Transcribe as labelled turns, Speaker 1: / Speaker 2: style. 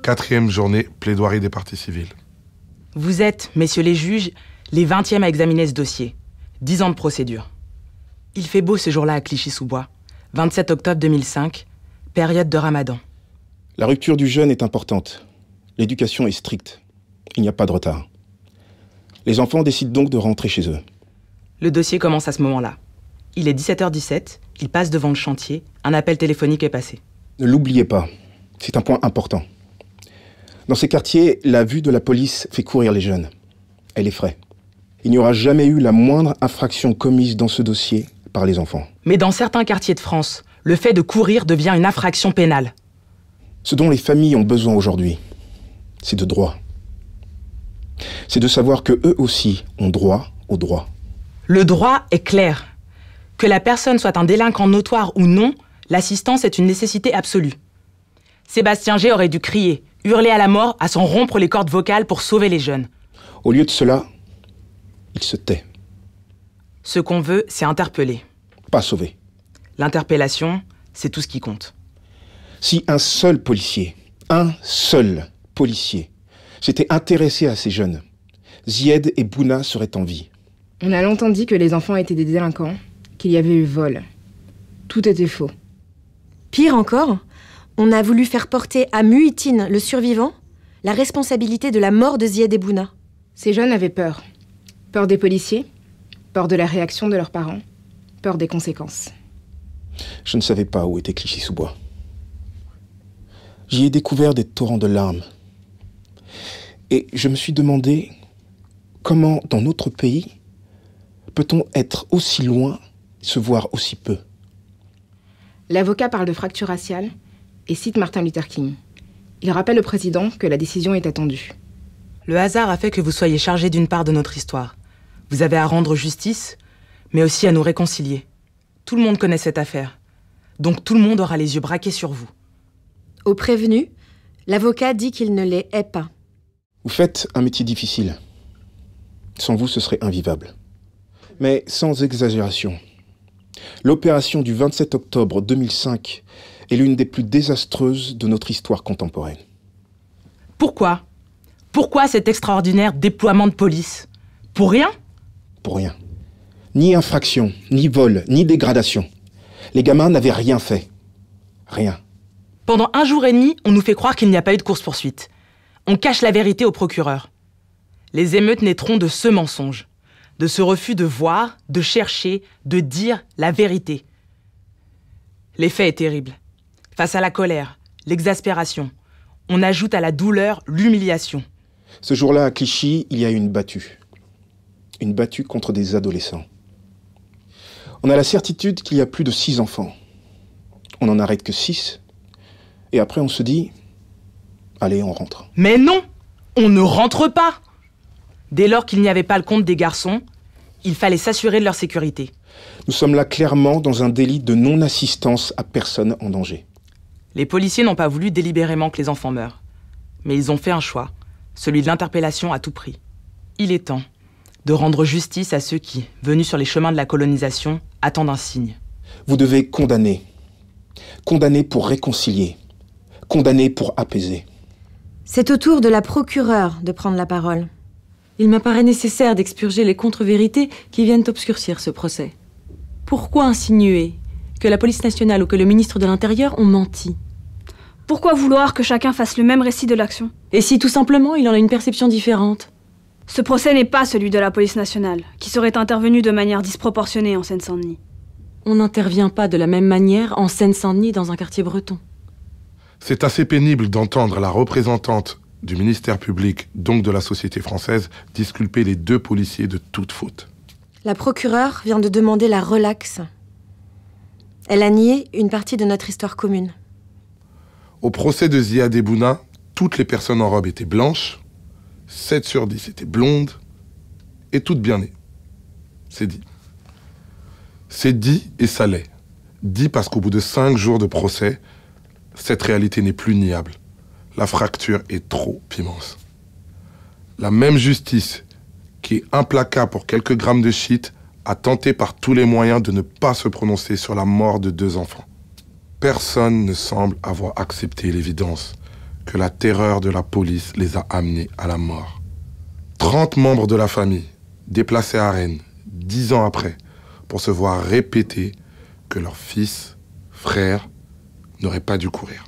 Speaker 1: 4e journée, plaidoirie des parties civiles.
Speaker 2: Vous êtes, messieurs les juges, les 20e à examiner ce dossier. 10 ans de procédure. Il fait beau ce jour-là à Clichy-sous-Bois. 27 octobre 2005, période de Ramadan.
Speaker 3: La rupture du jeûne est importante. L'éducation est stricte. Il n'y a pas de retard. Les enfants décident donc de rentrer chez eux.
Speaker 2: Le dossier commence à ce moment-là. Il est 17h17, il passe devant le chantier, un appel téléphonique est passé.
Speaker 3: Ne l'oubliez pas, c'est un point important. Dans ces quartiers, la vue de la police fait courir les jeunes. Elle effraie. Il n'y aura jamais eu la moindre infraction commise dans ce dossier par les enfants.
Speaker 2: Mais dans certains quartiers de France, le fait de courir devient une infraction pénale.
Speaker 3: Ce dont les familles ont besoin aujourd'hui, c'est de droit. C'est de savoir que eux aussi ont droit au droit.
Speaker 2: Le droit est clair. Que la personne soit un délinquant notoire ou non, l'assistance est une nécessité absolue. Sébastien G aurait dû crier, hurler à la mort, à s'en rompre les cordes vocales pour sauver les jeunes.
Speaker 3: Au lieu de cela, il se tait.
Speaker 2: Ce qu'on veut, c'est interpeller.
Speaker 3: Pas sauver.
Speaker 2: L'interpellation, c'est tout ce qui compte.
Speaker 3: Si un seul policier s'était intéressé à ces jeunes, Zied et Bouna seraient en vie.
Speaker 4: On a longtemps dit que les enfants étaient des délinquants, qu'il y avait eu vol. Tout était faux.
Speaker 5: Pire encore, on a voulu faire porter à Muhitine, le survivant, la responsabilité de la mort de Zied et Bouna.
Speaker 4: Ces jeunes avaient peur. Peur des policiers, peur de la réaction de leurs parents, peur des conséquences.
Speaker 3: Je ne savais pas où était Clichy-sous-Bois. J'y ai découvert des torrents de larmes. Et je me suis demandé comment, dans notre pays, peut-on être aussi loin, se voir aussi peu.
Speaker 4: L'avocat parle de fracture raciale et cite Martin Luther King. Il rappelle au président que la décision est attendue.
Speaker 2: Le hasard a fait que vous soyez chargé d'une part de notre histoire. Vous avez à rendre justice, mais aussi à nous réconcilier. Tout le monde connaît cette affaire. Donc tout le monde aura les yeux braqués sur vous.
Speaker 5: Au prévenu, l'avocat dit qu'il ne les hait pas.
Speaker 3: Vous faites un métier difficile. Sans vous, ce serait invivable. Mais sans exagération, l'opération du 27 octobre 2005 est l'une des plus désastreuses de notre histoire contemporaine.
Speaker 2: Pourquoi ? Pourquoi cet extraordinaire déploiement de police ? Pour rien ?
Speaker 3: Pour rien. Ni infraction, ni vol, ni dégradation. Les gamins n'avaient rien fait. Rien.
Speaker 2: Pendant 1 jour et demi, on nous fait croire qu'il n'y a pas eu de course-poursuite. On cache la vérité au procureur. Les émeutes naîtront de ce mensonge, de ce refus de voir, de chercher, de dire la vérité. L'effet est terrible. Face à la colère, l'exaspération, on ajoute à la douleur l'humiliation.
Speaker 3: Ce jour-là, à Clichy, il y a eu une battue. Une battue contre des adolescents. On a la certitude qu'il y a plus de 6 enfants. On n'en arrête que 6. Et après, on se dit, allez, on rentre.
Speaker 2: Mais non, on ne rentre pas. Dès lors qu'il n'y avait pas le compte des garçons, il fallait s'assurer de leur sécurité.
Speaker 3: Nous sommes là clairement dans un délit de non-assistance à personne en danger.
Speaker 2: Les policiers n'ont pas voulu délibérément que les enfants meurent. Mais ils ont fait un choix, celui de l'interpellation à tout prix. Il est temps de rendre justice à ceux qui, venus sur les chemins de la colonisation, attendent un signe.
Speaker 3: Vous devez condamner. Condamner pour réconcilier. Condamner pour apaiser.
Speaker 5: C'est au tour de la procureure de prendre la parole.
Speaker 6: Il m'apparaît nécessaire d'expurger les contre-vérités qui viennent obscurcir ce procès. Pourquoi insinuer que la police nationale ou que le ministre de l'Intérieur ont menti?
Speaker 7: Pourquoi vouloir que chacun fasse le même récit de l'action?
Speaker 6: Et si tout simplement il en a une perception différente?
Speaker 7: Ce procès n'est pas celui de la police nationale, qui serait intervenue de manière disproportionnée en Seine-Saint-Denis.
Speaker 6: On n'intervient pas de la même manière en Seine-Saint-Denis dans un quartier breton.
Speaker 1: C'est assez pénible d'entendre la représentante du ministère public, donc de la société française, disculper les 2 policiers de toute faute.
Speaker 5: La procureure vient de demander la relaxe. Elle a nié une partie de notre histoire commune.
Speaker 1: Au procès de Ziad et Bouna, toutes les personnes en robe étaient blanches, 7 sur 10 étaient blondes, et toutes bien nées. C'est dit. C'est dit et ça l'est. Dit parce qu'au bout de 5 jours de procès, cette réalité n'est plus niable. La fracture est trop immense. La même justice qui est implacable pour quelques grammes de shit a tenté par tous les moyens de ne pas se prononcer sur la mort de 2 enfants. Personne ne semble avoir accepté l'évidence que la terreur de la police les a amenés à la mort. 30 membres de la famille déplacés à Rennes 10 ans après pour se voir répéter que leur fils, frère, n'aurait pas dû courir.